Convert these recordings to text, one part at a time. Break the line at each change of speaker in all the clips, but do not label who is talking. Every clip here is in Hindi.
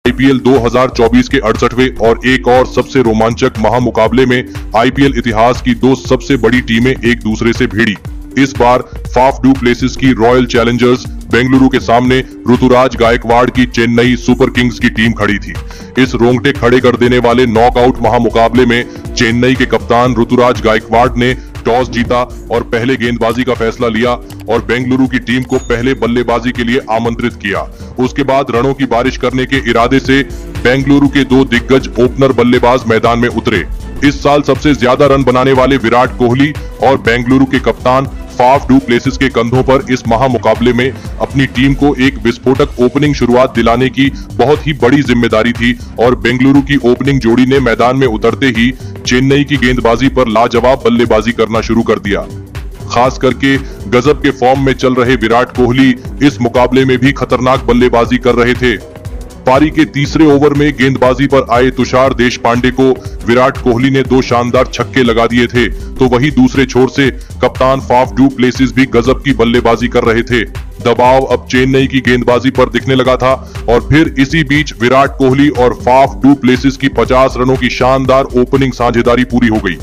आईपीएल 2024 के 68वें और एक और सबसे रोमांचक महामुकाबले में आईपीएल इतिहास की दो सबसे बड़ी टीमें एक दूसरे से भिड़ी। इस बार फाफ डू प्लेसिस की रॉयल चैलेंजर्स बेंगलुरु के सामने ऋतुराज गायकवाड़ की चेन्नई सुपर किंग्स की टीम खड़ी थी। इस रोंगटे खड़े कर देने वाले नॉकआउट महामुकाबले में चेन्नई के कप्तान ऋतुराज गायकवाड़ ने टॉस जीता और पहले गेंदबाजी का फैसला लिया और बेंगलुरु की टीम को पहले बल्लेबाजी के लिए आमंत्रित किया। उसके बाद रनों की बारिश करने के इरादे से बेंगलुरु के दो दिग्गज ओपनर बल्लेबाज मैदान में उतरे। इस साल सबसे ज्यादा रन बनाने वाले विराट कोहली और बेंगलुरु के कप्तान फाफ डू प्लेसिस के कंधों पर इस महामुकाबले में अपनी टीम को एक विस्फोटक ओपनिंग शुरुआत दिलाने की बहुत ही बड़ी जिम्मेदारी थी और बेंगलुरु की ओपनिंग जोड़ी ने मैदान में उतरते ही चेन्नई की गेंदबाजी पर लाजवाब बल्लेबाजी करना शुरू कर दिया। खास करके गजब के फॉर्म में चल रहे विराट कोहली इस मुकाबले में भी खतरनाक बल्लेबाजी कर रहे थे। पारी के तीसरे ओवर में गेंदबाजी पर आए तुषार देशपांडे को विराट कोहली ने दो शानदार छक्के लगा दिए थे, तो वही दूसरे छोर से कप्तान फाफ डू प्लेसिस भी गजब की बल्लेबाजी कर रहे थे। दबाव अब चेन्नई की गेंदबाजी पर दिखने लगा था और फिर इसी बीच विराट कोहली और फाफ डू प्लेसिस की 50 रनों की शानदार ओपनिंग साझेदारी पूरी हो गई।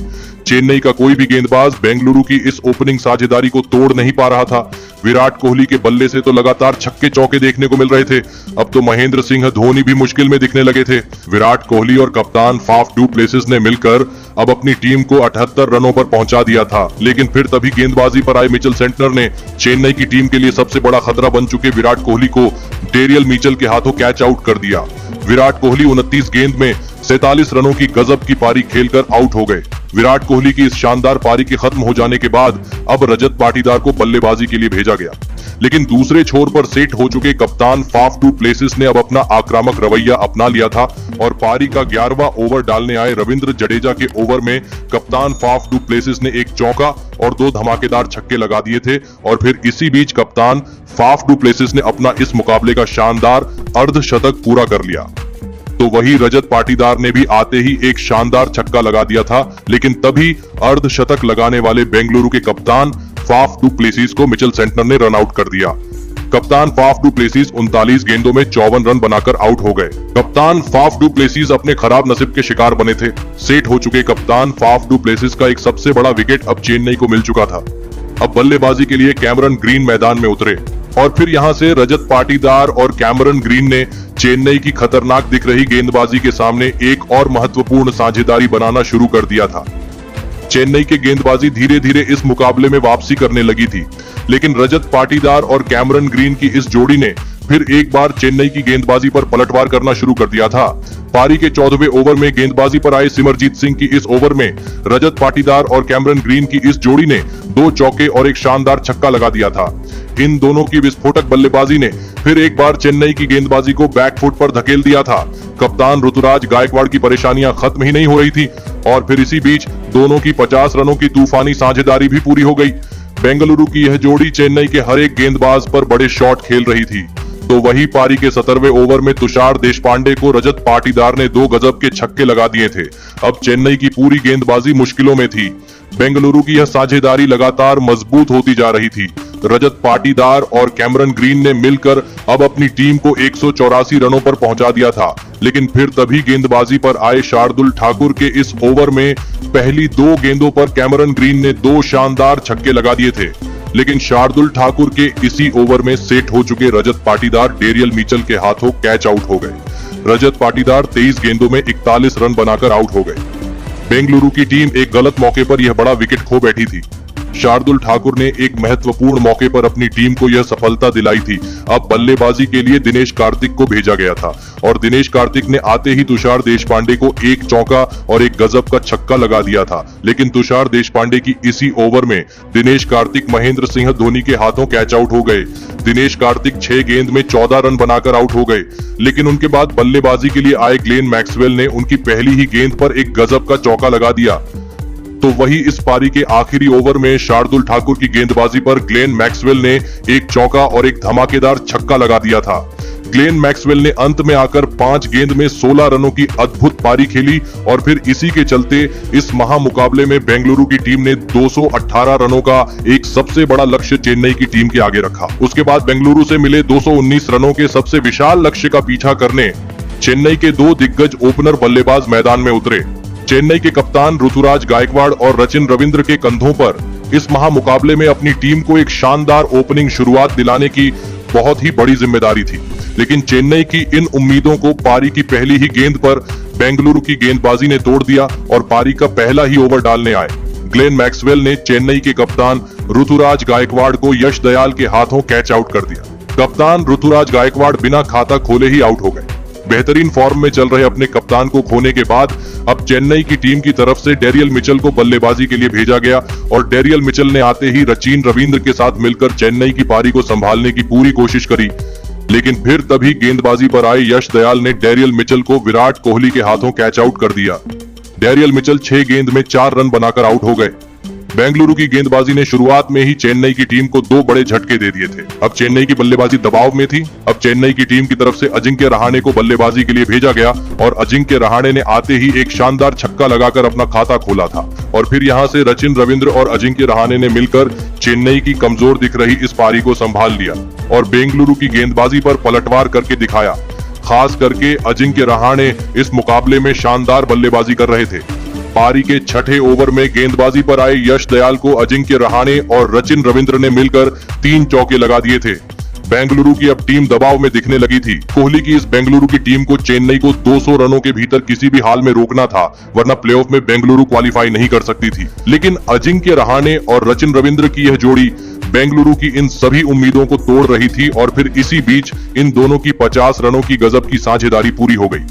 चेन्नई का कोई भी गेंदबाज बेंगलुरु की इस ओपनिंग साझेदारी को तोड़ नहीं पा रहा था। विराट कोहली के बल्ले से तो लगातार छक्के चौके देखने को मिल रहे थे, अब तो महेंद्र सिंह धोनी भी मुश्किल में दिखने लगे थे। विराट कोहली और कप्तान फाफ डू प्लेसिस ने मिलकर अब अपनी टीम को 78 रनों पर पहुंचा दिया था, लेकिन फिर तभी गेंदबाजी पर आए मिचेल सेंटनर ने चेन्नई की टीम के लिए सबसे बड़ा खतरा बन चुके विराट कोहली को डेरियल मिचेल के हाथों कैच आउट कर दिया। विराट कोहली 29 गेंद में 47 रनों की गजब की पारी खेलकर आउट हो गए। विराट कोहली की इस शानदार पारी के खत्म हो जाने के बाद अब रजत पाटीदार को बल्लेबाजी के लिए भेजा गया, लेकिन दूसरे छोर पर सेट हो चुके कप्तान फाफ डू प्लेसिस ने अब अपना आक्रामक रवैया अपना लिया था और पारी का 11वां ओवर डालने आए रविंद्र जडेजा के ओवर में कप्तान फाफ डू प्लेसिस ने एक चौका और दो धमाकेदार छक्के लगा दिए थे और फिर इसी बीच कप्तान फाफ डू प्लेसिस ने अपना इस मुकाबले का शानदार अर्धशतक पूरा कर लिया। तो वही रजत पाटीदार ने भी आते ही एक शानदार छक्का लगा दिया था, लेकिन तभी अर्धशतक लगाने वाले बेंगलुरु के कप्तान फाफ डू प्लेसिस को मिचेल सेंटनर ने रन आउट कर दिया। कप्तान फाफ डू प्लेसिस 39 गेंदों में 54 रन बनाकर आउट हो गए। कप्तान फाफ डू प्लेसिस अपने खराब नसीब के शिकार बने थे। सेट हो चुके कप्तान फाफ डू प्लेसिस का एक सबसे बड़ा विकेट अब चेन्नई को मिल चुका था। अब बल्लेबाजी के लिए कैमरन ग्रीन मैदान में उतरे और फिर यहां से रजत पाटीदार और कैमरन ग्रीन ने चेन्नई की खतरनाक दिख रही गेंदबाजी के सामने एक और महत्वपूर्ण साझेदारी बनाना शुरू कर दिया था। चेन्नई के गेंदबाजी धीरे धीरे इस मुकाबले में वापसी करने लगी थी, लेकिन रजत पाटीदार और कैमरन ग्रीन की इस जोड़ी ने फिर एक बार चेन्नई की गेंदबाजी पर पलटवार करना शुरू कर दिया था। पारी के 14वें ओवर में गेंदबाजी पर आए सिमरजीत सिंह की इस ओवर में रजत पाटीदार और कैमरन ग्रीन की इस जोड़ी ने दो चौके और एक शानदार छक्का लगा दिया था। इन दोनों की विस्फोटक बल्लेबाजी ने फिर एक बार चेन्नई की गेंदबाजी को बैकफुट पर धकेल दिया था। कप्तान ऋतुराज गायकवाड़ की परेशानियां खत्म ही नहीं हो रही थी और फिर इसी बीच दोनों की 50 रनों की तूफानी साझेदारी भी पूरी हो गई। बेंगलुरु की यह जोड़ी चेन्नई के हर एक गेंदबाज पर बड़े शॉट खेल रही थी। तो वही पारी के 17वें ओवर में तुषार देशपांडे को रजत पाटीदार ने दो गजब के छक्के लगा दिए थे। अब चेन्नई की पूरी गेंदबाजी मुश्किलों में थी। बेंगलुरु की यह साझेदारी लगातार मजबूत होती जा रही थी। रजत पाटीदार और कैमरन ग्रीन ने मिलकर अब अपनी टीम को 184 रनों पर पहुंचा दिया था, लेकिन फिर तभी गेंदबाजी पर आए शार्दुल ठाकुर के इस ओवर में पहली दो गेंदों पर कैमरन ग्रीन ने दो शानदार छक्के लगा दिए थे, लेकिन शार्दुल ठाकुर के इसी ओवर में सेट हो चुके रजत पाटीदार डेरियल मिचेल के हाथों कैच आउट हो गए। रजत पाटीदार 23 गेंदों में 41 रन बनाकर आउट हो गए। बेंगलुरु की टीम एक गलत मौके पर यह बड़ा विकेट खो बैठी थी। शार्दुल ठाकुर ने एक महत्वपूर्ण मौके पर अपनी टीम को यह सफलता दिलाई थी। अब बल्लेबाजी के लिए दिनेश कार्तिक को भेजा गया था और दिनेश कार्तिक ने आते ही तुषार देशपांडे को एक चौका और एक गजब का छक्का लगा दिया था, लेकिन तुषार देशपांडे की इसी ओवर में दिनेश कार्तिक महेंद्र सिंह धोनी के हाथों कैच आउट हो गए। दिनेश कार्तिक 6 गेंद में 14 रन बनाकर आउट हो गए, लेकिन उनके बाद बल्लेबाजी के लिए आए ग्लेन मैक्सवेल ने उनकी पहली ही गेंद पर एक गजब का चौका लगा दिया। तो वही इस पारी के आखिरी ओवर में शार्दुल ठाकुर की गेंदबाजी पर ग्लेन मैक्सवेल ने एक चौका और एक धमाकेदार छक्का लगा दिया था। ग्लेन मैक्सवेल ने अंत में आकर 5 गेंद में 16 रनों की अद्भुत पारी खेली और फिर इसी के चलते इस महामुकाबले में बेंगलुरु की टीम ने 218 रनों का एक सबसे बड़ा लक्ष्य चेन्नई की टीम के आगे रखा। उसके बाद बेंगलुरु से मिले 219 रनों के सबसे विशाल लक्ष्य का पीछा करने चेन्नई के दो दिग्गज ओपनर बल्लेबाज मैदान में उतरे। चेन्नई के कप्तान ऋतुराज गायकवाड़ और रचिन रविंद्र के कंधों पर इस महामुकाबले में अपनी टीम को एक शानदार ओपनिंग शुरुआत दिलाने की बहुत ही बड़ी जिम्मेदारी थी। लेकिन चेन्नई की इन उम्मीदों को पारी की पहली ही गेंद पर बेंगलुरु की गेंदबाजी ने तोड़ दिया और पारी का पहला ही ओवर डालने आए ग्लेन मैक्सवेल ने चेन्नई के कप्तान ऋतुराज गायकवाड़ को यश दयाल के हाथों कैच आउट कर दिया। कप्तान ऋतुराज गायकवाड़ बिना खाता खोले ही आउट हो गए। बेहतरीन फॉर्म में चल रहे अपने कप्तान को खोने के बाद अब चेन्नई की टीम की तरफ से डेरियल मिचेल को बल्लेबाजी के लिए भेजा गया और डेरियल मिचेल ने आते ही रचिन रविंद्र के साथ मिलकर चेन्नई की पारी को संभालने की पूरी कोशिश करी। लेकिन फिर तभी गेंदबाजी पर आए यश दयाल ने डेरियल मिचेल को विराट कोहली के हाथों कैच आउट कर दिया। डेरियल मिचेल 6 गेंद में 4 रन बनाकर आउट हो गए। बेंगलुरु की गेंदबाजी ने शुरुआत में ही चेन्नई की टीम को 2 बड़े झटके दे दिए थे। अब चेन्नई की बल्लेबाजी दबाव में थी। अब चेन्नई की टीम की तरफ से अजिंक्य रहाणे को बल्लेबाजी के लिए भेजा गया और अजिंक्य रहाणे ने आते ही एक शानदार छक्का लगाकर अपना खाता खोला था। और फिर यहां से रचिन रविंद्र और अजिंक्य रहाणे ने मिलकर चेन्नई की कमजोर दिख रही इस पारी को संभाल लिया और बेंगलुरु की गेंदबाजी पर पलटवार करके दिखाया। खास करके अजिंक्य रहाणे इस मुकाबले में शानदार बल्लेबाजी कर रहे थे। पारी के 6ठे ओवर में गेंदबाजी पर आए यश दयाल को अजिंक्य रहाणे और रचिन रविंद्र ने मिलकर 3 चौके लगा दिए थे। बेंगलुरु की अब टीम दबाव में दिखने लगी थी। कोहली की इस बेंगलुरु की टीम को चेन्नई को 200 रनों के भीतर किसी भी हाल में रोकना था, वरना प्लेऑफ में बेंगलुरु क्वालिफाई नहीं कर सकती थी। लेकिन अजिंक्य रहाणे और रचिन रविंद्र की यह जोड़ी बेंगलुरु की इन सभी उम्मीदों को तोड़ रही थी और फिर इसी बीच इन दोनों की 50 रनों की गजब की साझेदारी पूरी हो गई।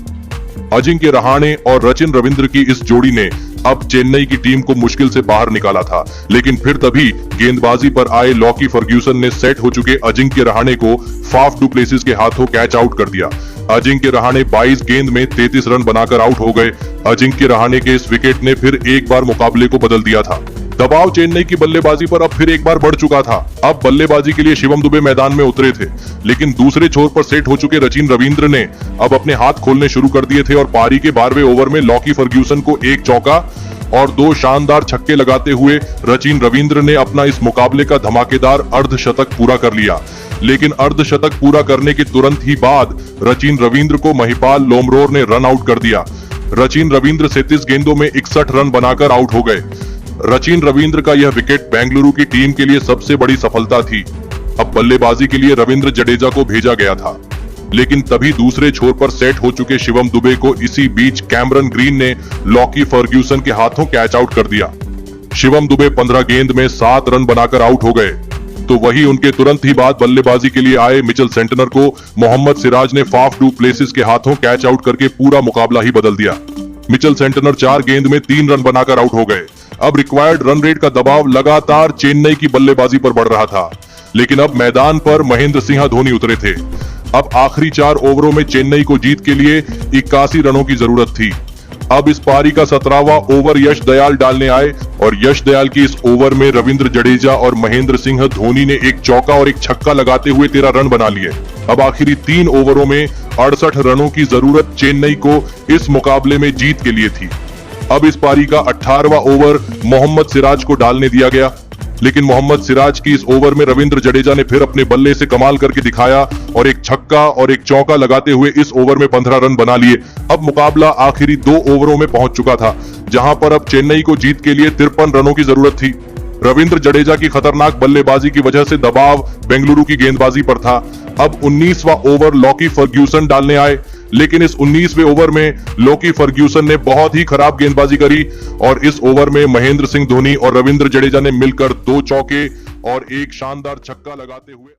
अजिंक्य रहाणे और रचिन रविंद्र की इस जोड़ी ने अब चेन्नई की टीम को मुश्किल से बाहर निकाला था। लेकिन फिर तभी गेंदबाजी पर आए लॉकी फर्ग्यूसन ने सेट हो चुके अजिंक्य रहाणे को फाफ डू प्लेसिस के हाथों कैच आउट कर दिया। अजिंक्य रहाणे 22 गेंद में 33 रन बनाकर आउट हो गए। अजिंक्य रहाणे के इस विकेट ने फिर एक बार मुकाबले को बदल दिया था। दबाव चेन्नई की बल्लेबाजी पर अब फिर एक बार बढ़ चुका था। अब बल्लेबाजी के लिए शिवम दुबे मैदान में उतरे थे, लेकिन दूसरे छोर पर सेट हो चुके रचिन रविंद्र ने अब अपने हाथ खोलने शुरू कर दिए थे और पारी के 12वें ओवर में लॉकी फर्ग्यूसन को 1 चौका और 2 शानदार छक्के लगाते हुए रचिन रविंद्र ने अपना इस मुकाबले का धमाकेदार अर्धशतक पूरा कर लिया। लेकिन अर्धशतक पूरा करने के तुरंत ही बाद रचिन रविंद्र को महिपाल लोमरोर ने रन आउट कर दिया। रचिन रविंद्र 37 गेंदों में 61 रन बनाकर आउट हो गए। रचिन रविंद्र का यह विकेट बेंगलुरु की टीम के लिए सबसे बड़ी सफलता थी। अब बल्लेबाजी के लिए रविंद्र जडेजा को भेजा गया था, लेकिन तभी दूसरे छोर पर सेट हो चुके शिवम दुबे को इसी बीच कैमरन ग्रीन ने लॉकी फर्ग्यूसन के हाथों कैच आउट कर दिया। शिवम दुबे 15 गेंद में 7 रन बनाकर आउट हो गए। तो वही उनके तुरंत ही बाद बल्लेबाजी के लिए आए मिचेल सेंटनर को मोहम्मद सिराज ने फाफ डू प्लेसिस के हाथों कैच आउट करके पूरा मुकाबला ही बदल दिया। मिचेल सेंटनर 4 गेंद में 3 रन बनाकर आउट हो गए। अब रिक्वायर्ड रन रेट का दबाव लगातार चेन्नई की बल्लेबाजी पर बढ़ रहा था, लेकिन अब मैदान पर महेंद्र सिंह धोनी उतरे थे। अब आखिरी 4 ओवरों में चेन्नई को जीत के लिए 81 रनों की जरूरत थी। अब इस पारी का 17वां ओवर यश दयाल डालने आए और यश दयाल की इस ओवर में रविंद्र जडेजा और महेंद्र सिंह धोनी ने 1 चौका और 1 छक्का लगाते हुए 13 रन बना लिए। अब आखिरी 3 ओवरों में 68 रनों की जरूरत चेन्नई को इस मुकाबले में जीत के लिए थी। अब इस पारी का 18वां ओवर मोहम्मद सिराज को डालने दिया गया, लेकिन मोहम्मद सिराज की इस ओवर में रविंद्र जडेजा ने फिर अपने बल्ले से कमाल करके दिखाया और 1 छक्का और 1 चौका लगाते हुए इस ओवर में 15 रन बना लिए। अब मुकाबला आखिरी 2 ओवरों में पहुंच चुका था, जहां पर अब चेन्नई को जीत के लिए 53 रनों की जरूरत थी। रविंद्र जडेजा की खतरनाक बल्लेबाजी की वजह से दबाव बेंगलुरु की गेंदबाजी पर था। अब 19वां ओवर लॉकी फर्ग्यूसन डालने आए, लेकिन इस 19वें ओवर में लॉकी फर्ग्यूसन ने बहुत ही खराब गेंदबाजी करी और इस ओवर में महेंद्र सिंह धोनी और रविंद्र जडेजा ने मिलकर 2 चौके और 1 शानदार छक्का लगाते हुए